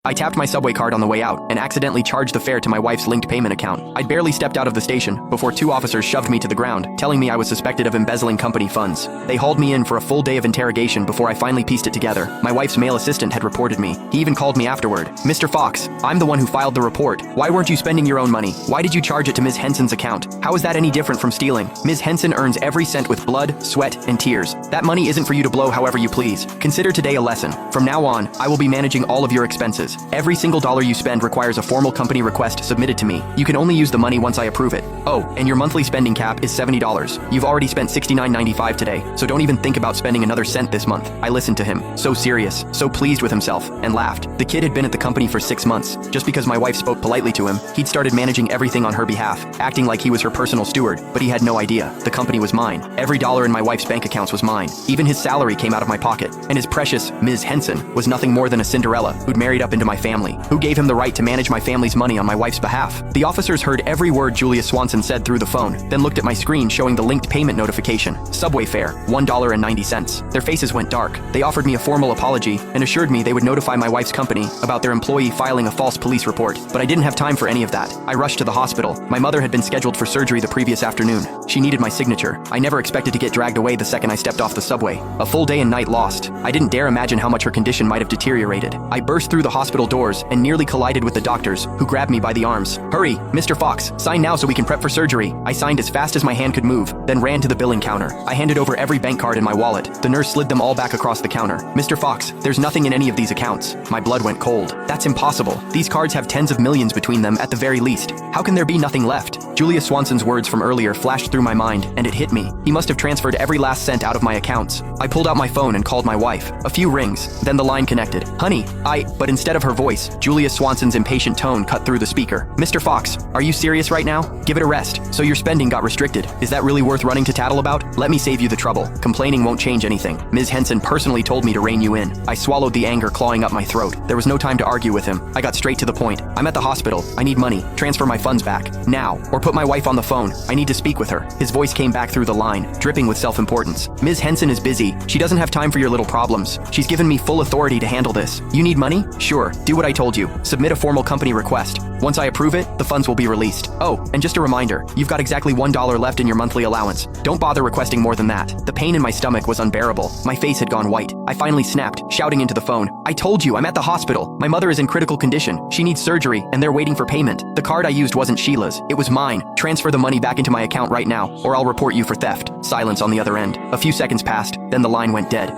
I tapped my subway card on the way out and accidentally charged the fare to my wife's linked payment account. I'd barely stepped out of the station before two officers shoved me to the ground, telling me I was suspected of embezzling company funds. They hauled me in for a full day of interrogation before I finally pieced it together. My wife's male assistant had reported me. He even called me afterward. "Mr. Fox, I'm the one who filed the report. Why weren't you spending your own money? Why did you charge it to Ms. Henson's account? How is that any different from stealing? Ms. Henson earns every cent with blood, sweat, and tears. That money isn't for you to blow however you please. Consider today a lesson. From now on, I will be managing all of your expenses. Every single dollar you spend requires a formal company request submitted to me. You can only use the money once I approve it. Oh, and your monthly spending cap is $70. You've already spent $69.95 today, so don't even think about spending another cent this month." I listened to him, so serious, so pleased with himself, and laughed. The kid had been at the company for 6 months. Just because my wife spoke politely to him, he'd started managing everything on her behalf, acting like he was her personal steward, but he had no idea. The company was mine. Every dollar in my wife's bank accounts was mine. Even his salary came out of my pocket, and his precious Ms. Henson was nothing more than a Cinderella who'd married up into my family. Who gave him the right to manage my family's money on my wife's behalf? The officers heard every word Julia Swanson said through the phone, then looked at my screen showing the linked payment notification. Subway fare, $1.90. Their faces went dark. They offered me a formal apology and assured me they would notify my wife's company about their employee filing a false police report. But I didn't have time for any of that. I rushed to the hospital. My mother had been scheduled for surgery the previous afternoon. She needed my signature. I never expected to get dragged away the second I stepped off the subway. A full day and night lost. I didn't dare imagine how much her condition might have deteriorated. I burst through the hospital doors and nearly collided with the doctors, who grabbed me by the arms. "Hurry, Mr. Fox, sign now so we can prep for surgery." I signed as fast as my hand could move, then ran to the billing counter. I handed over every bank card in my wallet. The nurse slid them all back across the counter. "Mr. Fox, there's nothing in any of these accounts." My blood went cold. "That's impossible. These cards have tens of millions between them at the very least. How can there be nothing left?" Julia Swanson's words from earlier flashed through my mind, and it hit me. He must have transferred every last cent out of my accounts. I pulled out my phone and called my wife. A few rings, then the line connected. "Honey, But instead of her voice, Julia Swanson's impatient tone cut through the speaker. "Mr. Fox, are you serious right now? Give it a rest. So your spending got restricted. Is that really worth running to tattle about? Let me save you the trouble. Complaining won't change anything. Ms. Henson personally told me to rein you in." I swallowed the anger clawing up my throat. There was no time to argue with him. I got straight to the point. "I'm at the hospital. I need money. Transfer my funds back. Now. Or put my wife on the phone. I need to speak with her." His voice came back through the line, dripping with self-importance. "Ms. Henson is busy. She doesn't have time for your little problems. She's given me full authority to handle this. You need money? Sure. Do what I told you. Submit a formal company request. Once I approve it, the funds will be released. Oh, and just a reminder, you've got exactly $1 left in your monthly allowance. Don't bother requesting more than that." The pain in my stomach was unbearable. My face had gone white. I finally snapped, shouting into the phone, "I told you, I'm at the hospital. My mother is in critical condition. She needs surgery, and they're waiting for payment. The card I used wasn't Sheila's. It was mine. Transfer the money back into my account right now, or I'll report you for theft." Silence on the other end. A few seconds passed, then the line went dead.